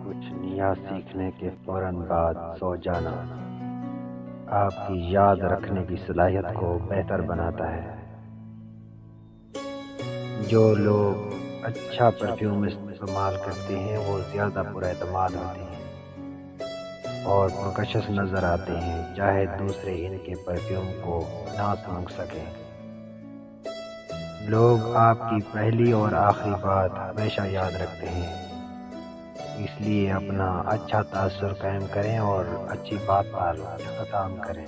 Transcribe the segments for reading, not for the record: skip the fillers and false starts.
کچھ نیا سیکھنے کے فوراً بعد سو جانا آپ کی یاد رکھنے کی صلاحیت کو بہتر بناتا ہے۔ جو لوگ اچھا پرفیوم استعمال کرتے ہیں وہ زیادہ پر اعتماد ہوتے ہیں اور پرکشش نظر آتے ہیں، چاہے دوسرے ان کے پرفیوم کو نہ سونگھ سکیں۔ لوگ آپ کی پہلی اور آخری بات ہمیشہ یاد رکھتے ہیں، اس لیے اپنا اچھا تاثر قائم کریں اور اچھی بات پر اختتام کریں۔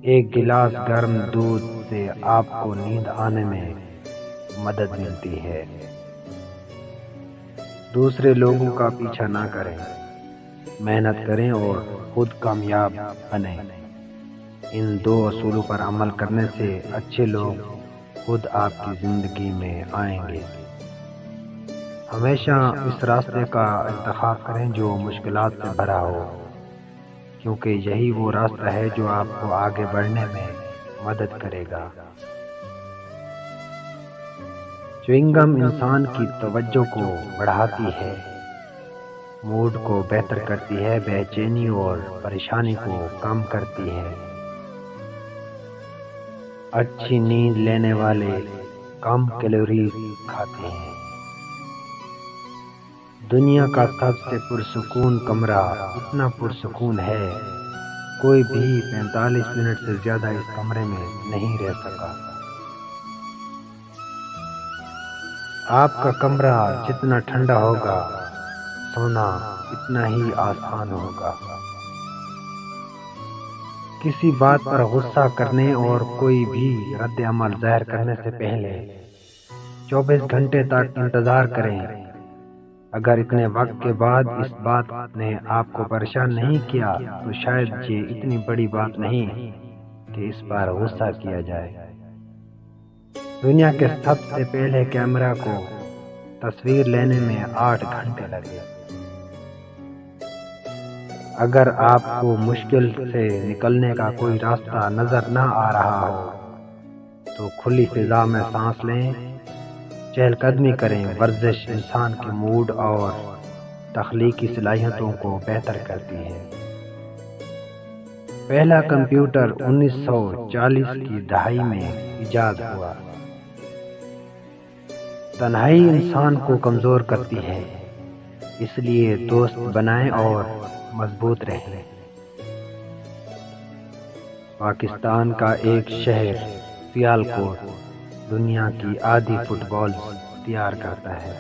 ایک گلاس گرم دودھ سے آپ کو نیند آنے میں مدد ملتی ہے۔ دوسرے لوگوں کا پیچھا نہ کریں، محنت کریں اور خود کامیاب بنیں۔ ان دو اصولوں پر عمل کرنے سے اچھے لوگ خود آپ کی زندگی میں آئیں گے۔ ہمیشہ اس راستے کا انتخاب کریں جو مشکلات سے بھرا ہو، کیونکہ یہی وہ راستہ ہے جو آپ کو آگے بڑھنے میں مدد کرے گا۔ چیونگم انسان کی توجہ کو بڑھاتی ہے، موڈ کو بہتر کرتی ہے، بے چینی اور پریشانی کو کم کرتی ہے۔ اچھی نیند لینے والے کم کیلوریز کھاتے ہیں۔ دنیا کا سب سے پرسکون کمرہ اتنا پرسکون ہے، کوئی بھی 45 منٹ سے زیادہ اس کمرے میں نہیں رہ سکا۔ آپ کا کمرہ جتنا ٹھنڈا ہوگا، سونا اتنا ہی آسان ہوگا۔ کسی بات پر غصہ کرنے اور کوئی بھی رد عمل ظاہر کرنے سے پہلے 24 گھنٹے تک انتظار کریں۔ اگر اتنے وقت کے بعد اس بات نے آپ کو پریشان نہیں کیا تو شاید یہ اتنی بڑی بات نہیں کہ اس پر غصہ کیا جائے۔ دنیا کے سب سے پہلے کیمرہ کو تصویر لینے میں 8 گھنٹے لگے۔ اگر آپ کو مشکل سے نکلنے کا کوئی راستہ نظر نہ آ رہا ہو تو کھلی فضا میں سانس لیں، چہل قدمی کریں۔ ورزش انسان کے موڈ اور تخلیقی صلاحیتوں کو بہتر کرتی ہے۔ پہلا کمپیوٹر 1940 کی دہائی میں ایجاد ہوا۔ تنہائی انسان کو کمزور کرتی ہے، اس لیے دوست بنائیں اور مضبوط رہیں۔ پاکستان کا ایک شہر سیالکوٹ دنیا کی آدھی فٹ بال تیار کرتا ہے۔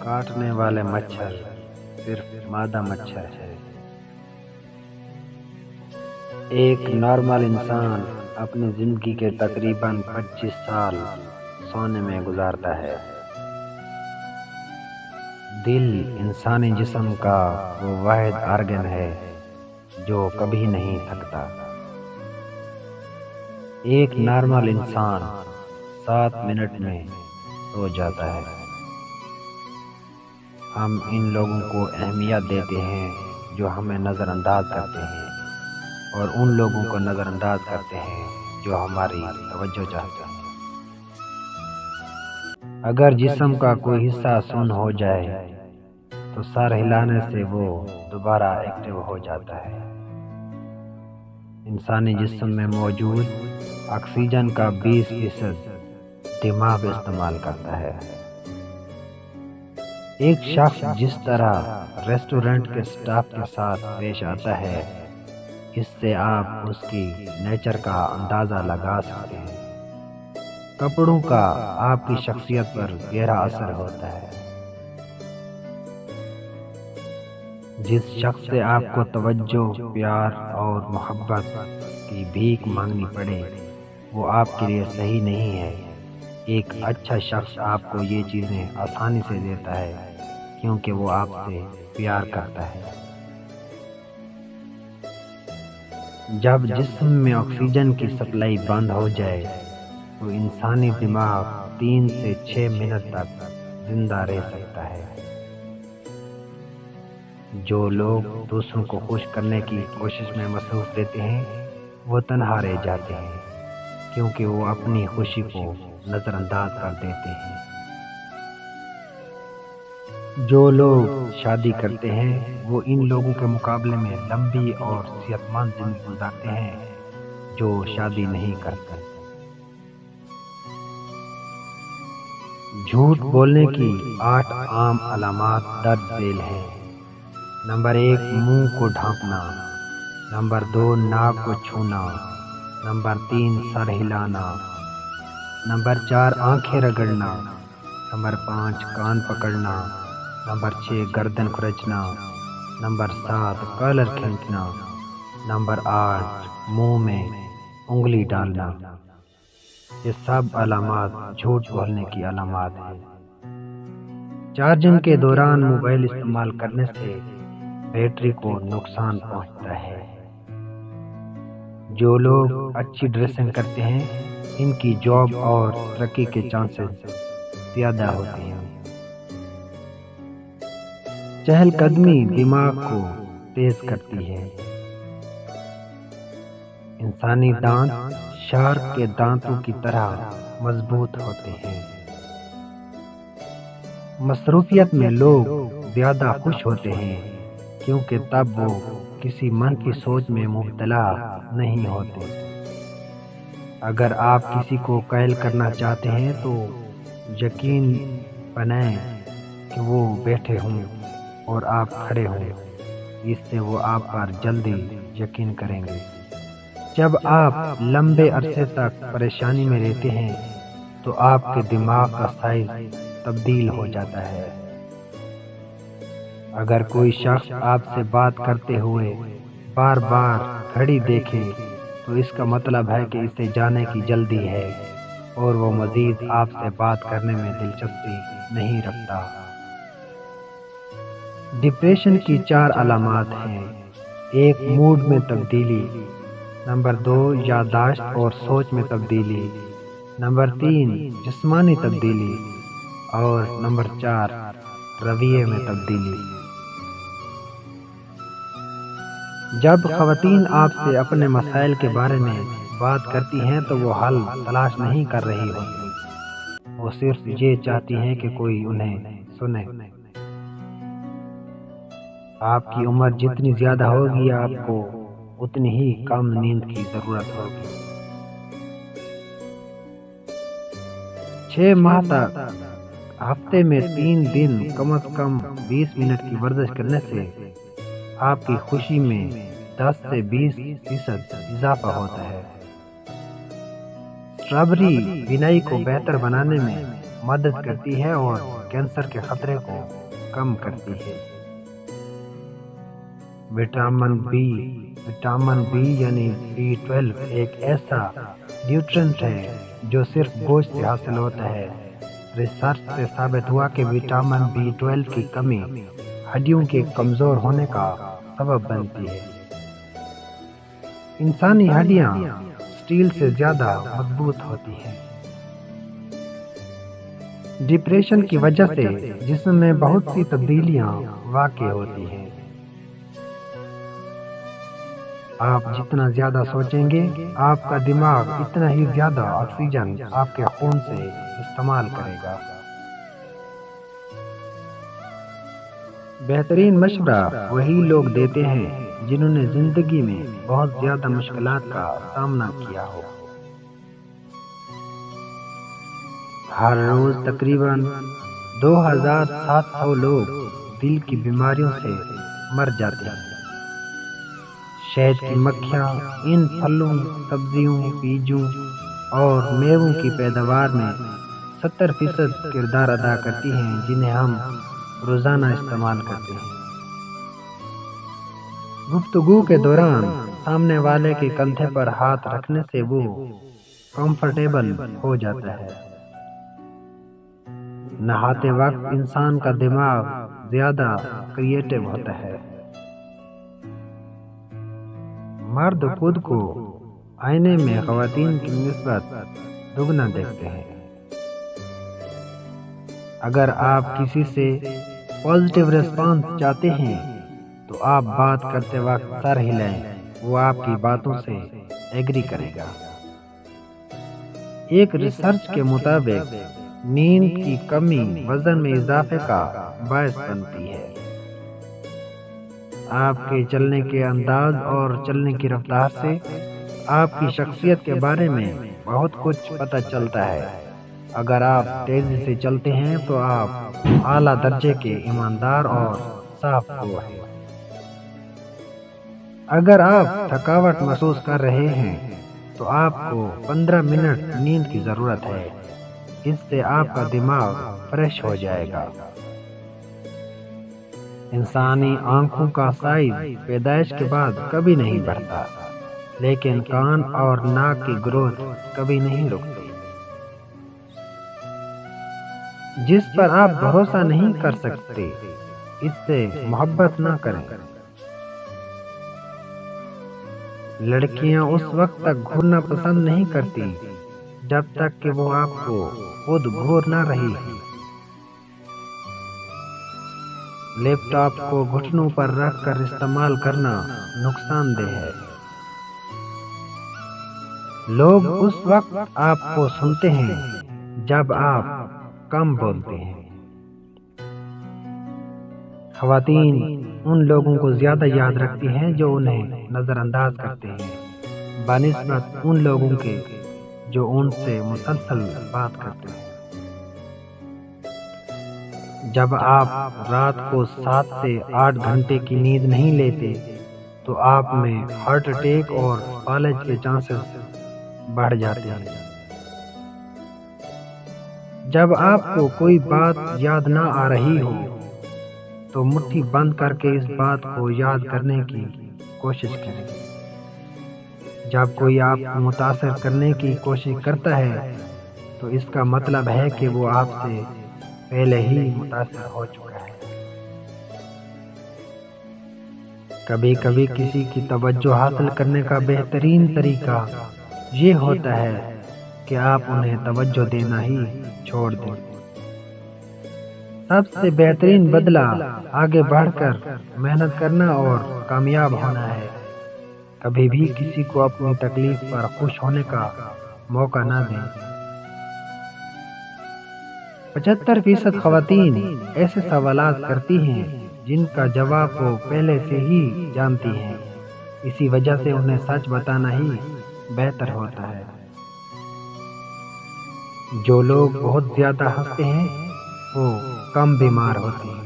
کاٹنے والے مچھر صرف مادہ مچھر ہے۔ ایک نارمل انسان اپنی زندگی کے تقریباً 25 سال سونے میں گزارتا ہے۔ دل انسانی جسم کا وہ واحد آرگن ہے جو کبھی نہیں تھکتا۔ ایک نارمل انسان 7 منٹ میں سو جاتا ہے۔ ہم ان لوگوں کو اہمیت دیتے ہیں جو ہمیں نظر انداز کرتے ہیں، اور ان لوگوں کو نظر انداز کرتے ہیں جو ہماری توجہ چاہتے ہیں۔ اگر جسم کا کوئی حصہ سن ہو جائے تو سر ہلانے سے وہ دوبارہ ایکٹیو ہو جاتا ہے۔ انسانی جسم میں موجود آکسیجن کا 20% دماغ استعمال کرتا ہے۔ ایک شخص جس طرح ریسٹورنٹ کے سٹاف کے ساتھ پیش آتا ہے، اس سے آپ اس کی نیچر کا اندازہ لگا سکتے ہیں۔ کپڑوں کا آپ کی شخصیت پر گہرا اثر ہوتا ہے۔ جس شخص سے آپ کو توجہ، پیار اور محبت کی بھیک مانگنی پڑے، وہ آپ کے لیے صحیح نہیں ہے۔ ایک اچھا شخص آپ کو یہ چیزیں آسانی سے دیتا ہے کیونکہ وہ آپ سے پیار کرتا ہے۔ جب جسم میں آکسیجن کی سپلائی بند ہو جائے تو انسانی دماغ 3 سے 6 منٹ تک زندہ رہ سکتا ہے۔ جو لوگ دوسروں کو خوش کرنے کی کوشش میں مصروف رہتے ہیں وہ تنہا رہ جاتے ہیں، کیونکہ وہ اپنی خوشی کو نظر انداز کر دیتے ہیں۔ جو لوگ شادی کرتے ہیں وہ ان لوگوں کے مقابلے میں لمبی اور صحت مند زندگی گزارتے ہیں جو شادی نہیں کرتے۔ جھوٹ بولنے کی 8 عام علامات درج ذیل ہیں۔ نمبر 1، منہ کو ڈھانپنا۔ نمبر 2، ناک کو چھونا۔ نمبر 3، سر ہلانا۔ نمبر 4، آنکھیں رگڑنا۔ نمبر 5، کان پکڑنا۔ نمبر 6، گردن کھرچنا۔ نمبر 7، کالر کھینچنا۔ نمبر 8، منہ میں انگلی ڈالنا۔ یہ سب علامات جھوٹ بولنے کی علامات ہیں۔ چارجنگ کے دوران موبائل استعمال کرنے سے بیٹری کو نقصان پہنچتا ہے۔ جو لوگ اچھی ڈریسنگ کرتے ہیں ان کی جاب اور ترقی کے چانسز زیادہ ہوتے ہیں۔ چہل قدمی دماغ کو تیز کرتی ہے۔ انسانی دانت شارک کے دانتوں کی طرح مضبوط ہوتے ہیں۔ مصروفیت میں لوگ زیادہ خوش ہوتے ہیں کیونکہ تب وہ کسی منفی سوچ میں مبتلا نہیں ہوتے۔ اگر آپ کسی کو قائل کرنا چاہتے ہیں تو یقین بنائیں کہ وہ بیٹھے ہوں اور آپ کھڑے ہوں، اس سے وہ آپ پر جلدی یقین کریں گے۔ جب آپ لمبے عرصے تک پریشانی میں رہتے ہیں تو آپ کے دماغ کا سائز تبدیل ہو جاتا ہے۔ اگر کوئی شخص آپ سے بات کرتے ہوئے بار بار گھڑی دیکھے تو اس کا مطلب ہے کہ اسے جانے کی جلدی ہے اور وہ مزید آپ سے بات کرنے میں دلچسپی نہیں رکھتا۔ ڈپریشن کی 4 علامات ہیں۔ 1، موڈ میں تبدیلی۔ نمبر 2، یادداشت اور سوچ میں تبدیلی۔ نمبر 3، جسمانی تبدیلی۔ اور نمبر 4، رویے میں تبدیلی۔ جب خواتین آپ سے اپنے مسائل کے بارے میں بات کرتی ہیں تو وہ حل تلاش نہیں کر رہی ہوتی، وہ صرف یہ چاہتی ہیں کہ کوئی انہیں سنے۔ آپ کی عمر جتنی زیادہ ہوگی آپ کو اتنی ہی کم نیند کی ضرورت ہوگی۔ 6 ماہ تک ہفتے میں 3 دن کم از کم 20 منٹ کی ورزش کرنے سے آپ کی خوشی میں 10 سے 20% اضافہ ہوتا ہے۔ اسٹرابیری بینائی کو بہتر بنانے میں مدد کرتی ہے اور کینسر کے خطرے کو کم کرتی ہے۔ وٹامن بی یعنی B12 ایک ایسا نیوٹرینٹ ہے جو صرف گوشت سے حاصل ہوتا ہے۔ ریسرچ سے ثابت ہوا کہ وٹامن B12 کی کمی ہڈیوں کے کمزور ہونے کا سبب بنتی ہے۔ انسانی ہڈیاں اسٹیل سے زیادہ مضبوط ہوتی ہیں۔ ڈپریشن کی وجہ سے جسم میں بہت سی تبدیلیاں واقع ہوتی ہیں۔ آپ جتنا زیادہ سوچیں گے آپ کا دماغ اتنا ہی زیادہ آکسیجن آپ کے خون سے استعمال کرے گا۔ بہترین مشورہ وہی لوگ دیتے ہیں جنہوں نے زندگی میں بہت زیادہ مشکلات کا سامنا کیا ہو۔ ہر روز تقریباً 2700 لوگ دل کی بیماریوں سے مر جاتے ہیں۔ شہد کی مکھیاں ان پھلوں، سبزیوں، بیجوں اور میووں کی پیداوار میں 70% کردار ادا کرتی ہیں جنہیں ہم روزانہ استعمال کرتے ہیں۔ گفتگو کے دوران سامنے والے کے کندھے پر ہاتھ رکھنے سے وہ کمفرٹیبل ہو جاتا ہے۔ نہاتے وقت انسان کا دماغ زیادہ کریٹیو ہوتا ہے۔ مرد خود کو آئینے میں خواتین کی نسبت دگنا دیکھتے ہیں۔ اگر آپ کسی سے پازیٹیو ریسپانس چاہتے ہیں تو آپ بات کرتے وقت سر ہلائیں، وہ آپ کی باتوں سے ایگری کرے گا۔ ایک ریسرچ کے مطابق نیند کی کمی وزن میں اضافے کا باعث بنتی ہے۔ آپ کے چلنے کے انداز اور چلنے کی رفتار سے آپ کی شخصیت کے بارے میں بہت کچھ پتہ چلتا ہے۔ اگر آپ تیزی سے چلتے ہیں تو آپ اعلیٰ درجے کے ایماندار اور صاف طبع ہیں۔ اگر آپ تھکاوٹ محسوس کر رہے ہیں تو آپ کو 15 منٹ نیند کی ضرورت ہے۔ اس سے آپ کا دماغ فریش ہو جائے گا۔ انسانی آنکھوں کا سائز پیدائش کے بعد کبھی نہیں بڑھتا، لیکن کان اور ناک کی گروتھ کبھی نہیں رکتی۔ جس پر آپ بھروسہ نہیں کر سکتے، اس سے محبت نہ کریں۔ لڑکیاں اس وقت تک گھورنا پسند نہیں کرتی جب تک کہ وہ آپ کو خود گھور نہ رہی ہے۔ لیپ ٹاپ کو گھٹنوں پر رکھ کر استعمال کرنا نقصان دہ ہے۔ لوگ اس وقت آپ کو سنتے ہیں جب آپ کم بولتے ہیں۔ خواتین ان لوگوں کو زیادہ یاد رکھتی ہیں جو انہیں نظر انداز کرتے ہیں، بنسبت ان لوگوں کے جو ان سے مسلسل بات کرتے ہیں۔ جب آپ رات کو 7 سے 8 گھنٹے کی نیند نہیں لیتے تو آپ میں ہارٹ اٹیک اور فالج کے چانسز بڑھ جاتے ہیں۔ جب آپ کو کوئی بات یاد نہ آ رہی ہو تو مٹھی بند کر کے اس بات کو یاد کرنے کی کوشش کریں۔ جب کوئی آپ کو متاثر کرنے کی کوشش کرتا ہے تو اس کا مطلب ہے کہ وہ آپ سے پہلے ہی متاثر ہو چکا ہے۔ کبھی کبھی کسی کی توجہ حاصل کرنے کا بہترین طریقہ یہ ہوتا ہے کہ آپ انہیں توجہ دینا ہی چھوڑ دیں۔ سب سے بہترین بدلہ آگے بڑھ کر محنت کرنا اور کامیاب ہونا ہے۔ کبھی بھی کسی کو اپنی تکلیف پر خوش ہونے کا موقع نہ دیں۔ 75% خواتین ایسے سوالات کرتی ہیں جن کا جواب وہ پہلے سے ہی جانتی ہیں، اسی وجہ سے انہیں سچ بتانا ہی بہتر ہوتا ہے۔ جو لوگ بہت زیادہ ہنستے ہیں وہ کم بیمار ہوتے ہیں۔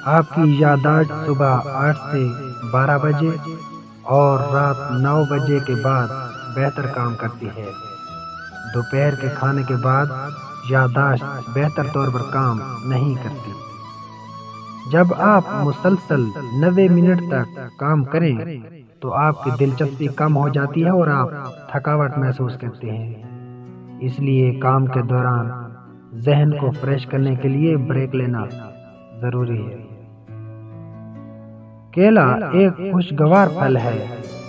آپ کی یادداشت صبح 8 سے 12 بجے اور رات 9 بجے کے بعد بہتر کام کرتی ہے۔ دوپہر کے کھانے کے بعد یادداشت بہتر طور پر کام نہیں کرتی۔ جب آپ مسلسل 90 منٹ تک کام کریں تو آپ کی دلچسپی کم ہو جاتی ہے اور آپ تھکاوٹ محسوس کرتے ہیں۔ اس لیے کام کے دوران ذہن کو فریش کرنے کے لیے بریک لینا ضروری ہے۔ کیلا ایک خوشگوار پھل ہے۔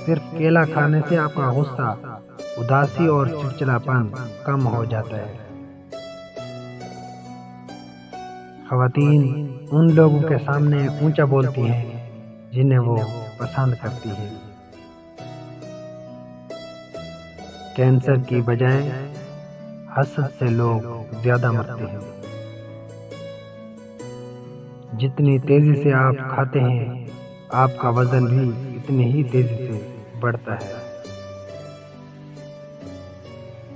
صرف کیلا کھانے سے آپ کا غصہ، اداسی اور چڑچڑاپن کم ہو جاتا ہے۔ خواتین ان لوگوں کے سامنے اونچا بولتی ہیں جنہیں وہ پسند کرتی ہے۔ کینسر کی بجائے حسد سے لوگ زیادہ مرتے ہیں۔ جتنی تیزی سے آپ کھاتے ہیں آپ کا وزن بھی اتنی ہی تیزی سے بڑھتا ہے۔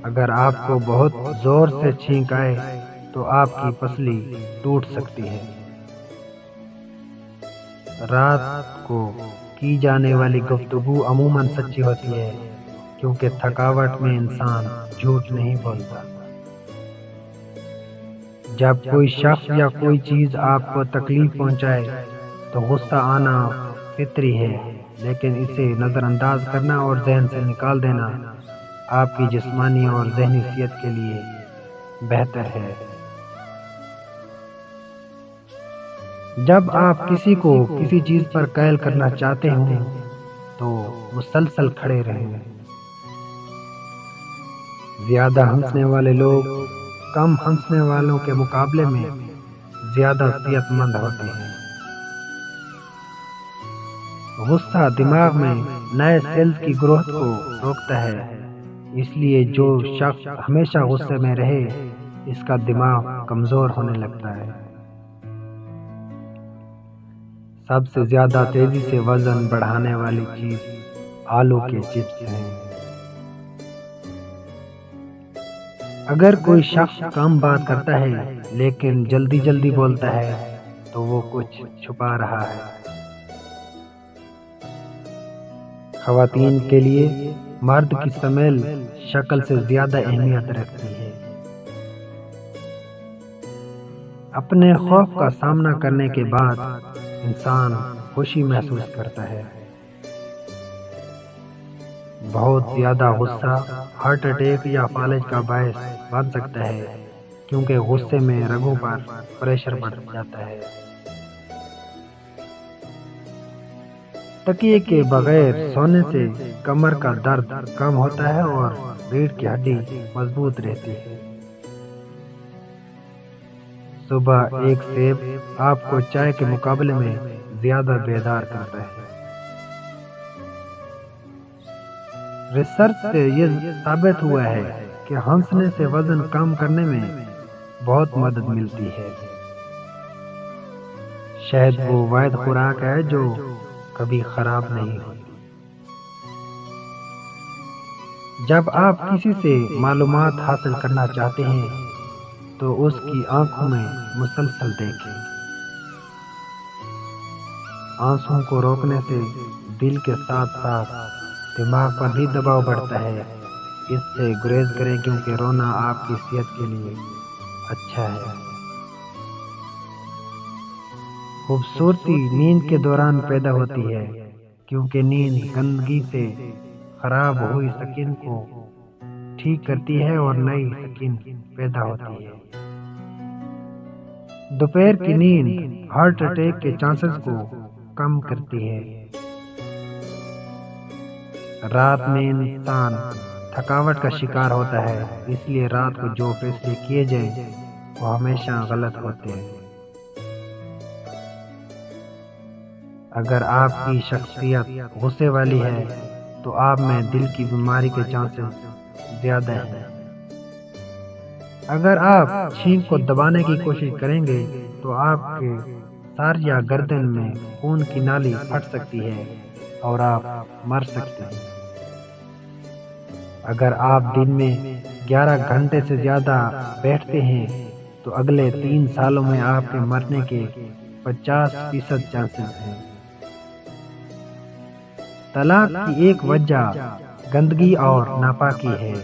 اگر آپ کو بہت زور سے چھینک آئے تو آپ کی پسلی ٹوٹ سکتی ہے۔ رات کو کی جانے والی گفتگو عموماً سچی ہوتی ہے کیونکہ تھکاوٹ میں انسان جھوٹ نہیں بولتا۔ جب کوئی شخص یا کوئی چیز آپ کو تکلیف پہنچائے تو غصہ آنا فطری ہے، لیکن اسے نظر انداز کرنا اور ذہن سے نکال دینا آپ کی جسمانی اور ذہنی صحت کے لیے بہتر ہے۔ جب آپ کسی کو کسی چیز پر قائل کرنا چاہتے ہوں تو مسلسل کھڑے رہیں۔ زیادہ ہنسنے والے لوگ کم ہنسنے والوں کے مقابلے میں زیادہ صحت مند ہوتے ہیں۔ غصہ دماغ میں نئے سیلز کی گروتھ کو روکتا ہے، اس لیے جو شخص ہمیشہ غصے میں رہے اس کا دماغ کمزور ہونے لگتا ہے۔ سب سے زیادہ تیزی سے وزن بڑھانے والی چیز آلو کے چپس ہیں۔ اگر کوئی شخص کم بات کرتا ہے لیکن جلدی جلدی بولتا ہے تو وہ کچھ چھپا رہا ہے۔ خواتین کے لیے مرد کی سمیل شکل سے زیادہ اہمیت رکھتی ہے۔ اپنے خوف کا سامنا کرنے کے بعد انسان خوشی محسوس کرتا ہے۔ بہت زیادہ غصہ ہارٹ اٹیک یا فالج کا باعث بن سکتا ہے کیونکہ غصے میں رگوں پر پریشر بڑھ جاتا ہے۔ تکیے کے بغیر سونے سے کمر کا درد کم ہوتا ہے اور ریڑھ کی ہڈی مضبوط رہتی ہے۔ صبح ایک سیب آپ کو چائے کے مقابلے میں زیادہ بیدار کرتا ہے۔ ریسرچ سے یہ ثابت ہوا ہے کہ ہنسنے سے وزن کم کرنے میں بہت مدد ملتی ہے۔ شہد وہ واحد خوراک ہے جو کبھی خراب نہیں ہوتی۔ جب آپ کسی سے معلومات حاصل کرنا چاہتے ہیں تو اس کی آنکھوں میں مسلسل دیکھیں۔ آنسوؤں کو روکنے سے دل کے ساتھ ساتھ دماغ پر بھی دباؤ بڑھتا ہے۔ اس سے گریز کریں کیونکہ رونا آپ کی صحت کے لیے اچھا ہے۔ خوبصورتی نیند کے دوران پیدا ہوتی ہے کیونکہ نیند گندگی سے خراب ہوئی سکن کو ٹھیک کرتی ہے اور نئی سکن پیدا ہوتی ہے۔ دوپہر کی نیند ہارٹ اٹیک کے چانسز کو کم کرتی ہے۔ رات میں انسان تھکاوٹ کا شکار ہوتا ہے، اس لیے رات کو جو فیصلے کیے جائیں وہ ہمیشہ غلط ہوتے ہیں۔ اگر آپ کی شخصیت غصے والی ہے تو آپ میں دل کی بیماری کے چانسز زیادہ ہیں۔ اگر آپ چھینک کو دبانے کی کوشش کریں گے تو آپ کے سر یا گردن میں خون کی نالی پھٹ سکتی ہے اور آپ مر سکتے ہیں۔ اگر آپ دن میں 11 گھنٹے سے زیادہ بیٹھتے ہیں تو اگلے 3 سالوں میں آپ کے مرنے کے 50% چانسز ہیں۔ طلاق کی ایک وجہ گندگی اور ناپاکی ہے۔